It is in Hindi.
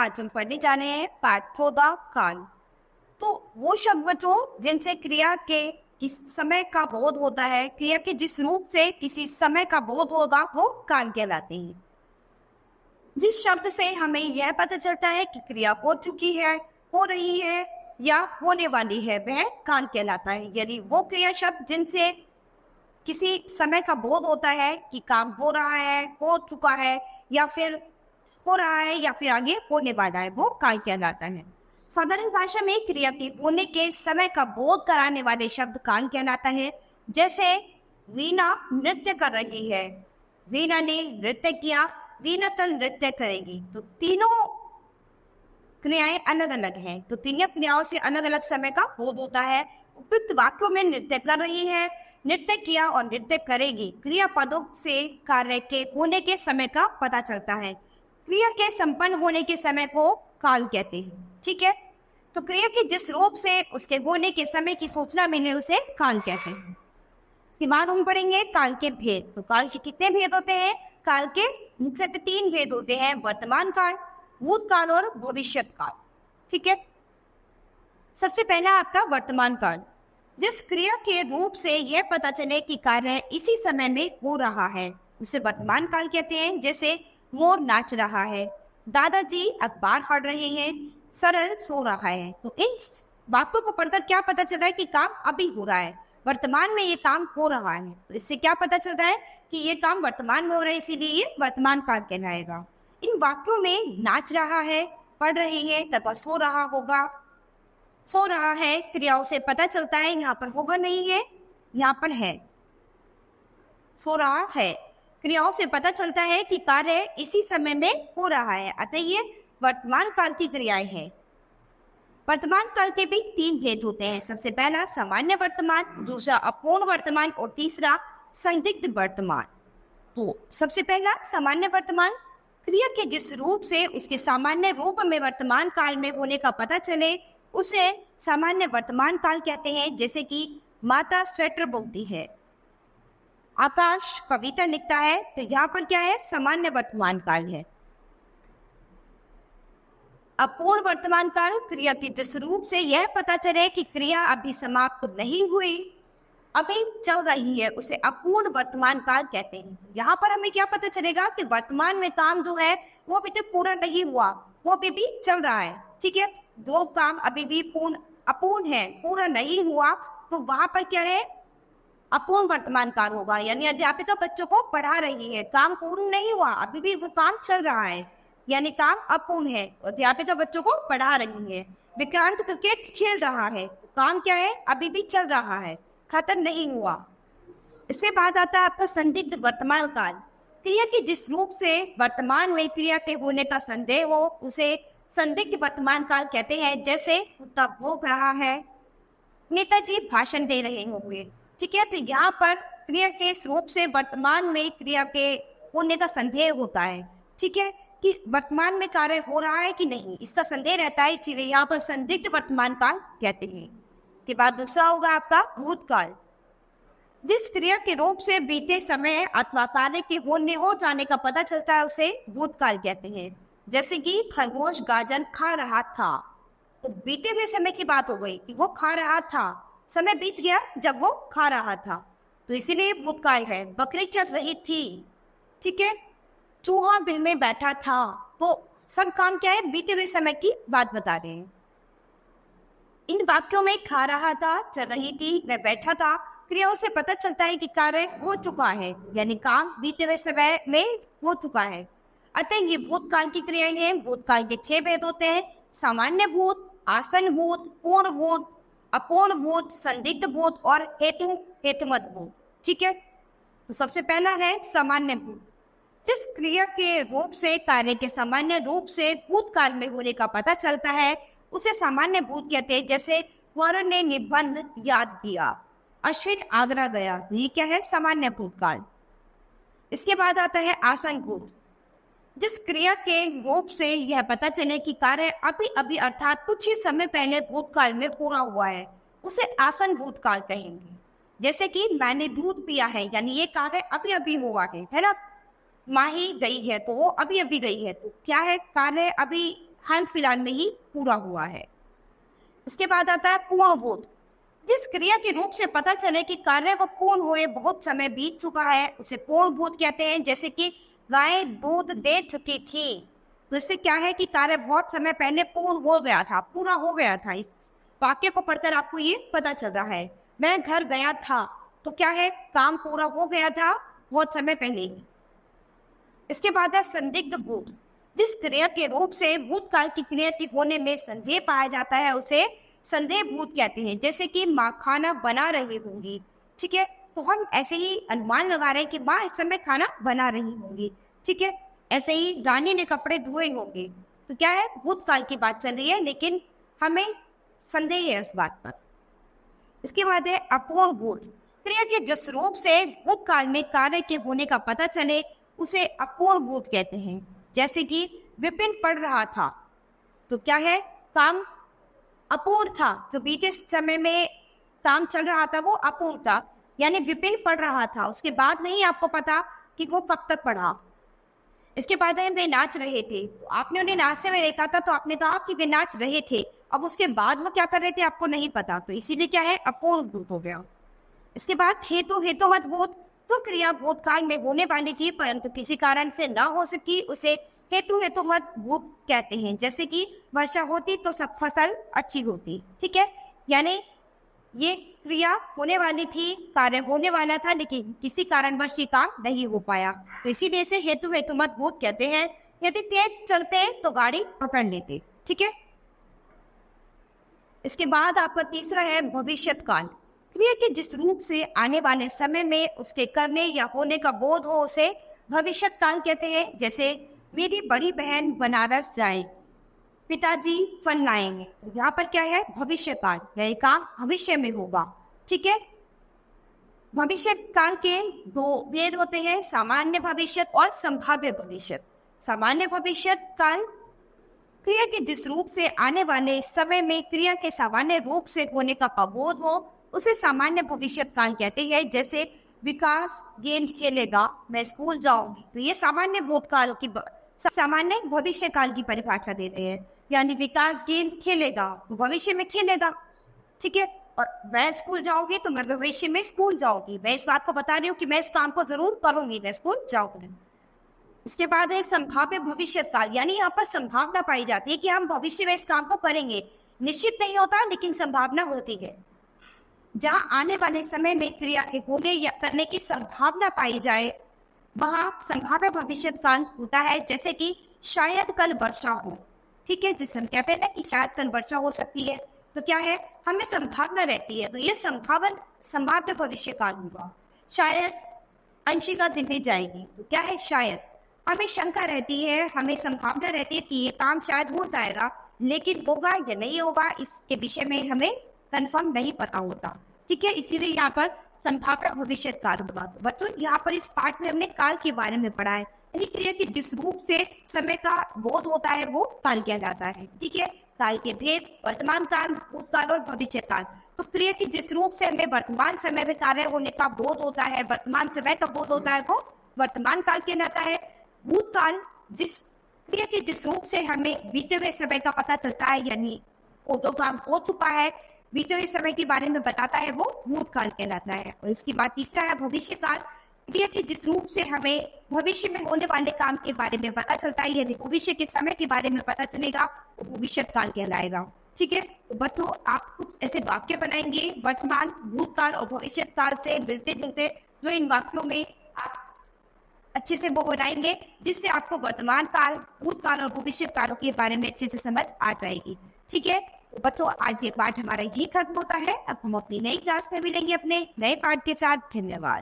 आज हम पढ़ने जा रहे हैं पाठ 14 काल। तो वो शब्द बचो जिनसे क्रिया के किस समय का बोध होता है, क्रिया के जिस रूप से किसी समय का बोध होगा वो काल कहलाते हैं। जिस शब्द से हमें यह पता चलता है कि क्रिया हो चुकी है, हो रही है या होने वाली है, वह काल कहलाता है। यानी वो क्रिया शब्द जिनसे किसी समय का बोध होता है कि काम हो रहा है, हो चुका है, या फिर हो रहा है या फिर आगे होने वाला है, वो काल कहलाता है। साधारण भाषा में क्रिया के होने के समय का बोध कराने वाले शब्द काल कहलाता है। जैसे वीणा नृत्य कर रही है, वीणा ने नृत्य किया, वीणा कल नृत्य करेगी। तो तीनों क्रियाएं अलग अलग हैं, तो तीनों क्रियाओं से अलग अलग समय का बोध होता है। उपयुक्त वाक्यों में नृत्य कर रही है, नृत्य किया और नृत्य करेगी क्रियापदों से कार्य के होने के समय का पता चलता है। क्रिया के संपन्न होने के समय को काल कहते हैं। ठीक है, तो क्रिया के जिस रूप से उसके होने के समय की सूचना मिले उसे काल कहते हैं। इसके बाद हम पढ़ेंगे काल के भेद। तो काल के कितने भेद होते हैं? काल के मुख्यतः 3 भेद होते हैं, वर्तमान काल, भूतकाल और भविष्यत काल। ठीक है, सबसे पहला आपका वर्तमान काल। जिस क्रिया के रूप से यह पता चले कि कार्य इसी समय में हो रहा है उसे वर्तमान काल कहते हैं। जैसे मोर नाच रहा है, दादाजी अखबार पढ़ रहे हैं, सरल सो रहा है। तो इन वाक्यों को पढ़कर क्या पता चल रहा है कि काम अभी हो रहा है, वर्तमान में ये काम हो रहा है। तो इससे क्या पता चल रहा है कि ये काम वर्तमान में हो रहा है, इसीलिए ये वर्तमान काल कहलाएगा। इन वाक्यों में नाच रहा है, पढ़ रही है तथा सो रहा होगा, सो रहा है क्रियाओं से पता चलता है यहाँ पर होगा नहीं है, यहाँ पर है। सो रहा है क्रियाओं से पता चलता है कि कार्य इसी समय में हो रहा है, अतः ये वर्तमान काल की क्रियाएं हैं। वर्तमान काल के भी 3 भेद होते हैं। सबसे पहला सामान्य वर्तमान, दूसरा अपूर्ण वर्तमान और तीसरा संदिग्ध वर्तमान। तो सबसे पहला सामान्य वर्तमान, क्रिया के जिस रूप से उसके सामान्य रूप में वर्तमान काल में होने का पता चले उसे सामान्य वर्तमान काल कहते हैं। जैसे कि माता स्वेटर बुनती है, आकाश कविता लिखता है, तो यहाँ पर क्या है? सामान्य वर्तमान काल है। अपूर्ण वर्तमान काल, क्रिया के जिस रूप से यह पता चले कि क्रिया अभी समाप्त नहीं हुई, अभी चल रही है, उसे अपूर्ण वर्तमान काल कहते हैं। यहाँ पर हमें क्या पता चलेगा कि वर्तमान में काम जो है वो अभी तक पूरा नहीं हुआ, वो अभी भी चल रहा है। ठीक है, जो काम अभी भी अपूर्ण है, पूरा नहीं हुआ, तो वहां पर क्या है? अपूर्ण वर्तमान काल होगा। यानी अध्यापिका बच्चों को पढ़ा रही है, काम पूर्ण नहीं हुआ, अभी भी वो काम चल रहा है, यानी काम अपूर्ण है। अध्यापिका बच्चों को पढ़ा रही है। विक्रांत क्रिकेट खेल रहा है, काम क्या है? अभी भी चल रहा है, खत्म नहीं हुआ। इसके बाद आता है आपका संदिग्ध वर्तमान काल। क्रिया के जिस रूप से वर्तमान में क्रिया के होने का संदेह हो उसे संदिग्ध वर्तमान काल कहते हैं। जैसे कुत्ता भौंक रहा है, नेताजी भाषण दे रहे होंगे। ठीक है, तो यहाँ पर क्रिया के रूप से वर्तमान में क्रिया के होने का संदेह होता है। ठीक है, कि वर्तमान में कार्य हो रहा है कि नहीं, इसका संदेह रहता है, इसीलिए यहाँ पर संदिग्ध वर्तमान काल कहते हैं। इसके बाद दूसरा होगा आपका भूतकाल। जिस क्रिया के रूप से बीते समय अथवा कार्य के हो जाने का पता चलता है उसे भूतकाल कहते हैं। जैसे कि खरगोश गाजर खा रहा था, तो बीते हुए समय की बात हो गई कि वो खा रहा था, समय बीत गया जब वो खा रहा था, तो इसीलिए भूतकाल है। बकरी चल रही थी, ठीक है, चूहा बिल में बैठा था, तो सब काम क्या है? बीते हुए समय की बात बता रहे हैं। इन वाक्यों में खा रहा था, चल रही थी, वह बैठा था, क्रियाओं से पता चलता है कि कार्य हो चुका है, यानी काम बीते हुए समय में हो चुका है, अतः ये भूतकाल की क्रियाएं हैं। भूतकाल के 6 भेद होते हैं, सामान्य भूत, आसन भूत, पूर्ण भूत, अपूर्ण भूत, संदिग्ध भूत और हेतुमत भूत। ठीक है, तो सबसे पहला है सामान्य भूत। जिस क्रिया के रूप से कार्य के सामान्य रूप से भूतकाल में होने का पता चलता है उसे सामान्य भूत कहते हैं। जैसे वरुण ने निबंध याद किया, अश्विन आगरा गया, ये क्या है? सामान्य भूतकाल। इसके बाद आता है आसन भूत। जिस क्रिया के रूप से यह पता चले कि कार्य अभी अभी अर्थात कुछ ही समय पहले भूतकाल में पूरा हुआ है उसे आसन भूतकाल कहेंगे। जैसे कि मैंने दूध पिया है, यानी ये कार्य अभी अभी हुआ है ना। माही गई है, तो वो अभी अभी गई है, तो क्या है? कार्य अभी हाल फिलहाल में ही पूरा हुआ है। इसके बाद आता है पूर्णबोध। जिस क्रिया के रूप से पता चले कि कार्य वो पूर्ण हुए बहुत समय बीत चुका है उसे पूर्णबोध कहते हैं। जैसे कि गाय दूध दे चुकी थी, तो इससे क्या है कि कार्य बहुत समय पहले पूर्ण हो गया था, पूरा हो गया था। इस वाक्य को पढ़कर आपको ये पता चल रहा है। मैं घर गया था, तो क्या है, काम पूरा हो गया था बहुत समय पहले ही। इसके बाद है संदिग्ध बोध। जिस क्रिया के रूप से भूतकाल की क्रिया के होने में संदेह पाया जाता है उसे संदेह भूत कहते हैं। जैसे कि माँ खाना बना रही होंगी, ठीक है, तो हम ऐसे ही अनुमान लगा रहे हैं कि माँ इस समय खाना बना रही होंगी, ठीक है। ऐसे ही रानी ने कपड़े धोए होंगे, तो क्या है, भूतकाल की बात चल रही है लेकिन हमें संदेह है उस बात पर। इसके बाद है अपूर्ण बोध। क्रिया के जिस रूप से भूतकाल में कार्य के होने का पता चले उसे अपूर्ण बोध कहते हैं। जैसे कि विपिन पढ़ रहा था, तो क्या है, काम अपूर्ण था, जो बीते समय में काम चल रहा था वो अपूर्ण था, यानी विपिन पढ़ रहा था, उसके बाद नहीं आपको पता कि वो कब तक पढ़ा। इसके बाद वे नाच रहे थे, तो आपने उन्हें नाचते हुए देखा था, तो आपने कहा कि वे नाच रहे थे। अब उसके बाद वो क्या कर रहे थे आपको नहीं पता, तो इसीलिए क्या है, अपूर्ण बोध हो गया। इसके बाद हेतु हेतुमत बोध। तो क्रिया भूतकाल में होने वाली थी परंतु किसी कारण से न हो सकी उसे हेतु हेतुमत बोध कहते हैं। जैसे कि वर्षा होती तो सब फसल अच्छी होती, ठीक है, यानी ये क्रिया होने वाली थी, कार्य होने वाला था, लेकिन किसी कारणवश ये काम नहीं हो पाया, तो इसीलिए इसे हेतु हेतुमत बोध कहते हैं। यदि तेज चलते तो गाड़ी पकड़ लेते, ठीक है। इसके बाद आपका तीसरा है भविष्यत काल। क्रिया के जिस रूप से आने वाले समय में उसके करने या होने का बोध हो उसे भविष्यत काल कहते हैं। जैसे मेरी बड़ी बहन बनारस जाए, पिताजी फल लाएंगे, यहाँ पर क्या है, भविष्य काल, यह काम भविष्य में होगा, ठीक है। भविष्य काल के दो भेद होते हैं, सामान्य भविष्य और संभाव्य भविष्य। सामान्य भविष्य काल क्रिया के जिस रूप से आने वाले समय में क्रिया के सामान्य रूप से होने का प्रबोध हो उसे सामान्य भविष्य काल कहते हैं। जैसे विकास गेंद खेलेगा, मैं स्कूल जाऊंगी, तो ये सामान्य भूतकाल की सामान्य भविष्य काल की परिभाषा दे रहे हैं। यानी विकास गेंद खेलेगा तो भविष्य में खेलेगा, ठीक है, और मैं स्कूल जाऊंगी तो मैं भविष्य में स्कूल जाऊंगी, मैं इस बात को बता रही हूँ कि मैं इस काम को जरूर करूंगी, मैं स्कूल जाऊंगी। इसके बाद है संभाव्य भविष्य काल, यानी यहाँ पर संभावना पाई जाती है कि हम भविष्य में इस काम को करेंगे, निश्चित नहीं होता लेकिन संभावना होती है। जहां आने वाले समय में क्रिया के होने या करने की संभावना पाई जाए वहां संभाव्य भविष्य काल होता है। जैसे कि शायद कल वर्षा हो, ठीक है, जिसे हम कहते हैं ना कि शायद कल वर्षा हो सकती है, तो क्या है, हमें संभावना रहती है, तो ये संभाव्य भविष्य काल होगा। शायद अंशिका दिल्ली जाएगी, तो क्या है, शायद हमें शंका रहती है, हमें संभावना रहती है कि ये काम शायद हो जाएगा, लेकिन होगा या नहीं होगा इसके विषय में हमें कंफर्म नहीं पता होता, ठीक है, इसीलिए यहाँ पर संभाव्य भविष्य काल होगा। बच्चों यहाँ पर इस पाठ में हमने काल के बारे में पढ़ा है, यानी क्रिया के जिस रूप से समय का बोध होता है वो काल कहलाता है, ठीक है। काल के भेद वर्तमान काल, भूतकाल और भविष्य काल। तो क्रिया के जिस रूप से हमें वर्तमान समय में कार्य होने का बोध होता है, वर्तमान समय का बोध होता है, वो वर्तमान काल कहलाता है। भूतकाल जिस क्रिया के जिस रूप से हमें बीते हुए समय का पता चलता है, यानी वो जो काम हो चुका है बीते हुए समय के बारे में बताता है, वो भूतकाल कहलाता है। और इसके बाद तीसरा है भविष्य काल। क्रिया के जिस रूप से हमें भविष्य में होने वाले काम के बारे में पता चलता है, यानी भविष्य के समय के बारे में पता चलेगा, वो भविष्य काल कहलाएगा, ठीक है। तो बच्चों आप कुछ ऐसे वाक्य बनाएंगे वर्तमान, भूतकाल और भविष्य काल से मिलते जुलते, जो इन वाक्यों में आप अच्छे से वो बनाएंगे, जिससे आपको वर्तमान काल, भूतकाल और भविष्य कालों के बारे में अच्छे से समझ आ जाएगी, ठीक है। तो बच्चों आज ये पाठ हमारा यही खत्म होता है। अब हम अपनी नई क्लास में मिलेंगे अपने नए पाठ के साथ। धन्यवाद।